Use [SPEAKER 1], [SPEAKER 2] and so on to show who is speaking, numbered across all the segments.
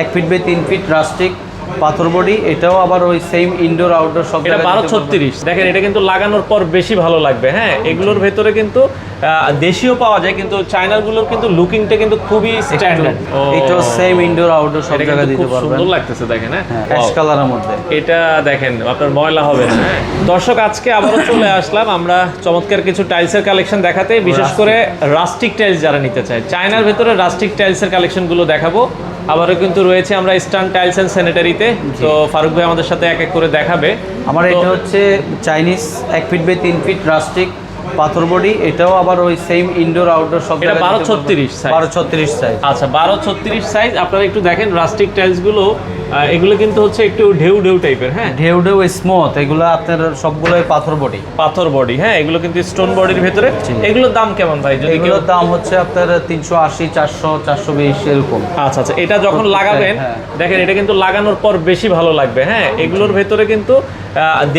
[SPEAKER 1] 1 feet by 3 feet rustic পাথর body, এটাও আবার ওই সেম ইনডোর আউটডোর সব।
[SPEAKER 2] এটা 1236 দেখেন, এটা কিন্তু লাগানোর পর বেশি ভালো লাগবে। হ্যাঁ, এগুলোর ভেতরে কিন্তু দেশীয় পাওয়া যায়, কিন্তু চায়নার গুলোর কিন্তু লুকিংটা কিন্তু খুবই স্ট্যান্ডার্ড।
[SPEAKER 1] এটাও সেম ইনডোর আউটডোর সব জায়গায় দিতে পারবেন।
[SPEAKER 2] সুন্দর লাগতেছে দেখেন। হ্যাঁ,
[SPEAKER 1] অ্যাশ কালারের মধ্যে
[SPEAKER 2] এটা দেখেন, আপনার ময়লা হবে না। হ্যাঁ দর্শক, আজকে আবারও চলে আসলাম আমরা চমৎকার কিছু টাইলসের কালেকশন দেখাতে, বিশেষ করে রাস্টিক টাইলস যারা নিতে চায়। চায়নার ভেতরে রাস্টিক টাইলসের কালেকশনগুলো দেখাবো। আবারও কিন্তু রয়েছে আমরা ইস্টার্ন টাইলস অ্যান্ড স্যানিটারিতে। তো ফারুক ভাই আমাদের সাথে এক এক করে দেখাবে।
[SPEAKER 1] আমার এটা হচ্ছে Chinese 1 feet by 3 feet rustic পাথর বডি, এটাও আবার ওই সেম ইনডোর আউটডোর সব।
[SPEAKER 2] এটা 1236 সাইজ।
[SPEAKER 1] 1236 সাইজ।
[SPEAKER 2] আচ্ছা, 1236 সাইজ। আপনারা একটু দেখেন রাস্টিক টাইলস গুলো, এগুলো কিন্তু হচ্ছে একটু ঢেউ ঢেউ টাইপের। হ্যাঁ,
[SPEAKER 1] ঢেউ ঢেউ স্মুথ, এগুলো আপনার সবগুলোই পাথর বডি।
[SPEAKER 2] পাথর বডি, হ্যাঁ, এগুলো কিন্তু স্টোন বডির ভেতরে। এগুলোর দাম কেমন ভাই? যদি
[SPEAKER 1] এগুলোর দাম হচ্ছে আপনার 380, 400, 420 এরকম।
[SPEAKER 2] আচ্ছা আচ্ছা, এটা যখন লাগাবেন দেখেন, এটা কিন্তু লাগানোর পর বেশি ভালো লাগবে। হ্যাঁ, এগুলোর ভেতরে কিন্তু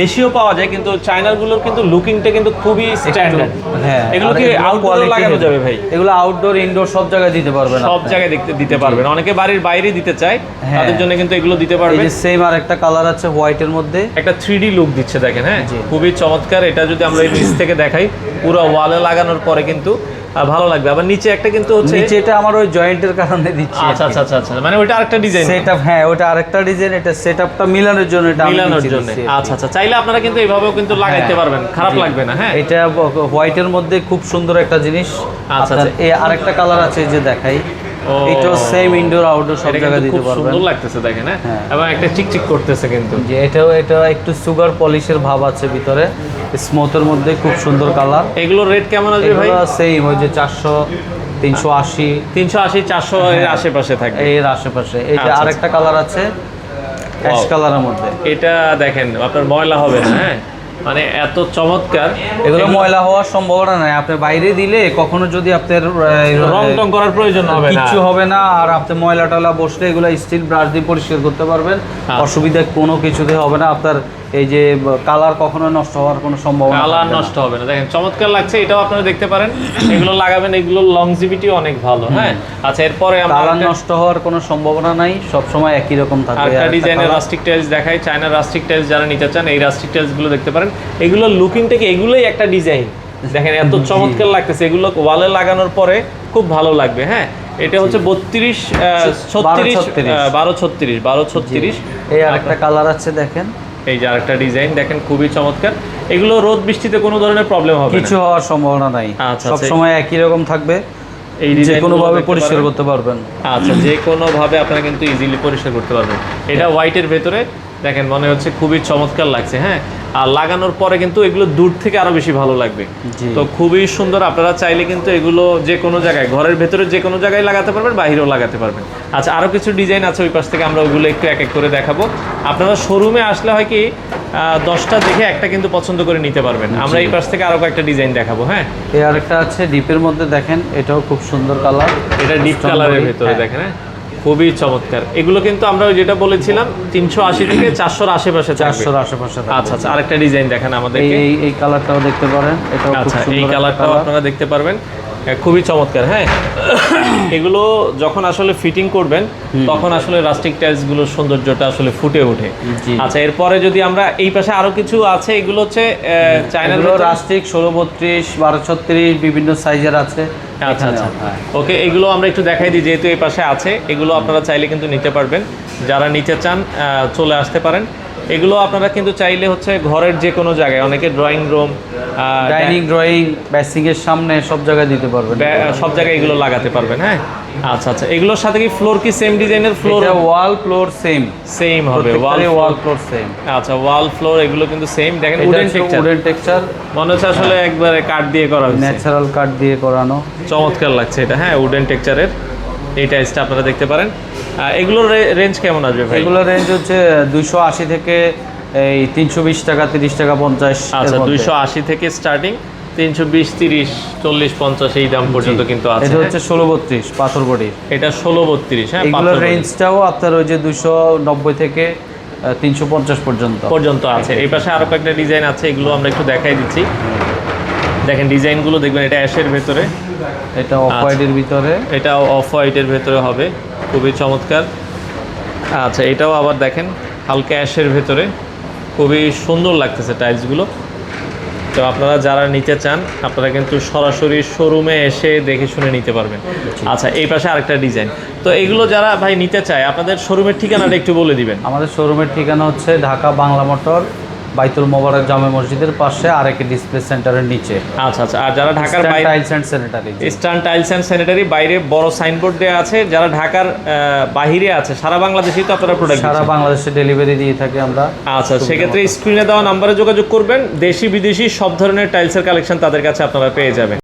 [SPEAKER 2] দেশীয় পাওয়া যায়, কিন্তু চায়নার গুলোর কিন্তু লুকিংটা কিন্তু খুবই স্ট্যান্ডার্ড।
[SPEAKER 1] হ্যাঁ,
[SPEAKER 2] এগুলো কি আউটডোর লাগানো যাবে ভাই?
[SPEAKER 1] এগুলো আউটডোর ইনডোর সব জায়গায় দিতে পারবেন,
[SPEAKER 2] সব জায়গায় দিতে পারবেন। অনেকে বাড়ির বাইরে দিতে চায়, তাদের জন্য কিন্তু এগুলো দিতে পারবেন।
[SPEAKER 1] এই যে সেম আর একটা কালার আছে হোয়াইটের মধ্যে,
[SPEAKER 2] একটা 3D লুক দিচ্ছে দেখেন। হ্যাঁ, খুবই চমৎকার। এটা যদি আমরা এই নিচ থেকে দেখাই, পুরো ওয়ালে লাগানোর পরে কিন্তু ভালো লাগবে। আবার নিচে একটা কিন্তু হচ্ছে,
[SPEAKER 1] নিচে এটা আমার ওই জয়েন্টের কারণে দিচ্ছি।
[SPEAKER 2] আচ্ছা আচ্ছা আচ্ছা, মানে ওইটা আরেকটা ডিজাইন
[SPEAKER 1] সেটআপ। হ্যাঁ, ওটা আরেকটা ডিজাইন, এটা সেটআপটা মিলানোর জন্য, এটা
[SPEAKER 2] মিলানোর জন্য। আচ্ছা আচ্ছা, চাইলে আপনারা কিন্তু এইভাবেও কিন্তু লাগাইতে পারবেন, খারাপ লাগবে না। হ্যাঁ,
[SPEAKER 1] এটা হোয়াইটের মধ্যে খুব সুন্দর একটা জিনিস।
[SPEAKER 2] আচ্ছা আচ্ছা,
[SPEAKER 1] এই আরেকটা কালার আছে যে দেখাই, এটাও সেম ইনডোর আউটডোর সব জায়গায় দিতে পারবেন।
[SPEAKER 2] সুন্দর লাগতেছে দেখেন। হ্যাঁ, এবং একটা চিকচিক করতেছে কিন্তু।
[SPEAKER 1] যে এটা একটু সুগার পলিশের ভাব আছে ভিতরে, স্মুথের মধ্যে খুব সুন্দর কালার।
[SPEAKER 2] এগুলোর রেট কেমন আসবে ভাই?
[SPEAKER 1] সেম ওই যে 400, 380,
[SPEAKER 2] 400 এর আশেপাশে থাকে,
[SPEAKER 1] এর আশেপাশে। এটা আরেকটা কালার আছে অ্যাশ কালারের মধ্যে।
[SPEAKER 2] এটা দেখেন, আপনার ময়লা হবে না। হ্যাঁ, মানে এত চমৎকার।
[SPEAKER 1] এগুলো ময়লা হওয়ার সম্ভাবনা নাই। আপনি বাইরে দিলে কখনো যদি আপনার
[SPEAKER 2] রং টং করার প্রয়োজন হবে না,
[SPEAKER 1] কিছু হবে না। আর আপনি ময়লা টয়লা বসলে এগুলো স্টিল ব্রাশ দিয়ে পরিষ্কার করতে পারবেন, অসুবিধা কোনো কিছুতে হবে না। আপনার এই যে কালার কখনো নষ্ট হওয়ার কোনো সম্ভাবনা,
[SPEAKER 2] কালার নষ্ট হবে না। দেখেন চমৎকার লাগছে, এটাও আপনারা দেখতে পারেন। এগুলো লাগাবেন, এগুলো লংজিভিটি অনেক ভালো। হ্যাঁ, আচ্ছা, এরপরে আমরা
[SPEAKER 1] কালার নষ্ট হওয়ার কোনো সম্ভাবনা নাই, সব সময় একই রকম থাকবে।
[SPEAKER 2] একটা ডিজাইনের রাস্টিক টাইলস দেখাই, চায়না রাস্টিক টাইলস যারা নিতে চান, এই রাস্টিক টাইলস গুলো দেখতে পারেন। এগুলোর লুকিংটা কি, এগুলোই একটা ডিজাইন দেখেন, এত চমৎকার লাগতেছে। এগুলো ওয়ালে লাগানোর পরে খুব ভালো লাগবে। হ্যাঁ, এটা হচ্ছে 32, 36, 1236।
[SPEAKER 1] এই আরেকটা কালার আছে দেখেন,
[SPEAKER 2] এই যে আরেকটা ডিজাইন দেখেন, খুবই চমৎকার। এগুলো রোদ বৃষ্টিতে কোনো ধরনের প্রবলেম হবে না,
[SPEAKER 1] কিছু হওয়ার সম্ভাবনা নাই।
[SPEAKER 2] আচ্ছা,
[SPEAKER 1] সব সময় একই রকম থাকবে,
[SPEAKER 2] এই
[SPEAKER 1] যে কোনো ভাবে পরিষ্কার করতে পারবেন।
[SPEAKER 2] আচ্ছা, যে কোনো ভাবে আপনারা কিন্তু ইজিলি পরিষ্কার করতে পারবেন। এটা হোয়াইটের ভেতরে দেখেন, মনে হচ্ছে খুবই চমৎকার লাগছে। হ্যাঁ, আর লাগানোর পরে কিন্তু এগুলো দূর থেকে আরো বেশি ভালো লাগবে। তো খুবই সুন্দর। আপনারা চাইলে কিন্তু এগুলো যে কোনো জায়গায়, ঘরের ভেতরে যে কোনো জায়গায় লাগাতে পারবেন, বাইরেও লাগাতে পারবেন। আচ্ছা, আরো কিছু ডিজাইন আছে ওই পাশ থেকে, আমরা ওগুলো একটু এক এক করে দেখাবো। আপনারা শোরুমে আসলে হয় কি 10টা দেখে একটা কিন্তু পছন্দ করে নিতে পারবেন। আমরা এই পাশ থেকে আরো কয়েকটা ডিজাইন দেখাবো। হ্যাঁ,
[SPEAKER 1] এই আরেকটা আছে ডিপের মধ্যে দেখেন, এটাও খুব সুন্দর কালার।
[SPEAKER 2] এটা ডিপ কালারের ভেতরে দেখেন। হ্যাঁ, খুবই চমৎকার। এগুলো কিন্তু আমরা যেটা বলেছিলাম 380 থেকে 400 আশেপাশে,
[SPEAKER 1] 400 আশেপাশে।
[SPEAKER 2] আচ্ছা আচ্ছা, আরেকটা ডিজাইন দেখেন আমাদেরকে।
[SPEAKER 1] এই কালারটাও দেখতে পারেন, এটাও খুব সুন্দর।
[SPEAKER 2] এই কালারটাও আপনারা দেখতে পারবেন, খুবই চমৎকার। হ্যাঁ, এগুলো যখন আসলে ফিটিং করবেন তখন আসলে রাস্টিক টাইলস গুলোর সৌন্দর্যটা আসলে ফুটে ওঠে। আচ্ছা, এরপরে যদি আমরা এই পাশে আরো কিছু আছে, এগুলো হচ্ছে চায়নার
[SPEAKER 1] রাস্টিক 1632, 1236 বিভিন্ন সাইজের আছে।
[SPEAKER 2] আচ্ছা আচ্ছা, ওকে, এগুলো আমরা একটু দেখাই দিই, যেহেতু এই পাশে আছে। এগুলো আপনারা চাইলে কিন্তু নিতে পারবেন, যারা নিতে চান চলে আসতে পারেন। এগুলো আপনারা কিন্তু চাইলে হচ্ছে ঘরের যে কোনো জায়গায়, অনেকে ড্রয়িং রুম,
[SPEAKER 1] ডাইনিং, ড্রয়িং, বেসিংয়ের সামনে সব জায়গায় দিতে পারবেন,
[SPEAKER 2] সব জায়গায় এগুলো লাগাতে পারবেন। হ্যাঁ, আচ্ছা আচ্ছা, এগুলোর সাথে কি ফ্লোর কি সেম ডিজাইনের? ফ্লোর,
[SPEAKER 1] ওয়াল ফ্লোর
[SPEAKER 2] সেম হবে,
[SPEAKER 1] ওয়াল ফ্লোর সেম।
[SPEAKER 2] আচ্ছা, ওয়াল ফ্লোর এগুলো কিন্তু সেম। দেখেন
[SPEAKER 1] উডেন টেক্সচার,
[SPEAKER 2] মনে হচ্ছে আসলে একবারে কাঠ দিয়ে করা হয়েছে,
[SPEAKER 1] ন্যাচারাল কাঠ দিয়ে করানো,
[SPEAKER 2] চমৎকার লাগছে এটা। হ্যাঁ, উডেন টেক্সচারের এই টাইলসটা আপনারা দেখতে পারেন। এগুলোর রেঞ্জ কেমন আসবে ভাই?
[SPEAKER 1] এগুলোর রেঞ্জ হচ্ছে 280 থেকে এই 320 টাকা, 30 টাকা, 50।
[SPEAKER 2] আচ্ছা, 280 থেকে স্টার্টিং, 320, 30, 40, 50 এই দাম পর্যন্ত কিন্তু আছে।
[SPEAKER 1] এটা হচ্ছে 1632 পাথর বডি,
[SPEAKER 2] এটা 1632। হ্যাঁ,
[SPEAKER 1] এগুলোর রেঞ্জটাও আপনার ওই যে 290 থেকে 350 পর্যন্ত
[SPEAKER 2] আছে। এই পাশে আরো কয়েকটা ডিজাইন আছে, এগুলো আমরা একটু দেখাই দিচ্ছি। দেখেন ডিজাইনগুলো দেখবেন, এটা অ্যাশের ভেতরে,
[SPEAKER 1] এটা অফ হোয়াইটের ভিতরে,
[SPEAKER 2] এটা অফ হোয়াইটের ভেতরে হবে, খুবই চমৎকার। আচ্ছা, এটাও আবার দেখেন হালকা অ্যাশের ভেতরে, খুবই সুন্দর লাগতেছে টাইলসগুলো। তো আপনারা যারা নিতে চান আপনারা কিন্তু সরাসরি শোরুমে এসে দেখে শুনে নিতে পারবেন। আচ্ছা, এই পাশে আরেকটা ডিজাইন। তো এগুলো যারা ভাই নিতে চায় আপনাদের শোরুমের ঠিকানাটা একটু বলে দিবেন।
[SPEAKER 1] আমাদের শোরুমের ঠিকানা হচ্ছে ঢাকা বাংলা মোটর, বাইতুল মোবারক জামে মসজিদের পাশে, আরেকটি ডিসপ্লে সেন্টারের নিচে।
[SPEAKER 2] আচ্ছা আচ্ছা, আর যারা ঢাকার বাইরে,
[SPEAKER 1] tiles and sanitary,
[SPEAKER 2] eastern tiles and sanitary, বাইরে বড় সাইনবোর্ড দেওয়া আছে। যারা ঢাকার বাহিরে আছে, সারা বাংলাদেশেই তো আপনারা প্রোডাক্ট
[SPEAKER 1] সারা বাংলাদেশে ডেলিভারি দিয়ে থাকি আমরা।
[SPEAKER 2] আচ্ছা, সেক্ষেত্রে স্ক্রিনে দেওয়া নাম্বারে যোগাযোগ করবেন। দেশি বিদেশি সব ধরনের টাইলসের কালেকশন তাদের কাছে আপনারা পেয়ে যাবেন।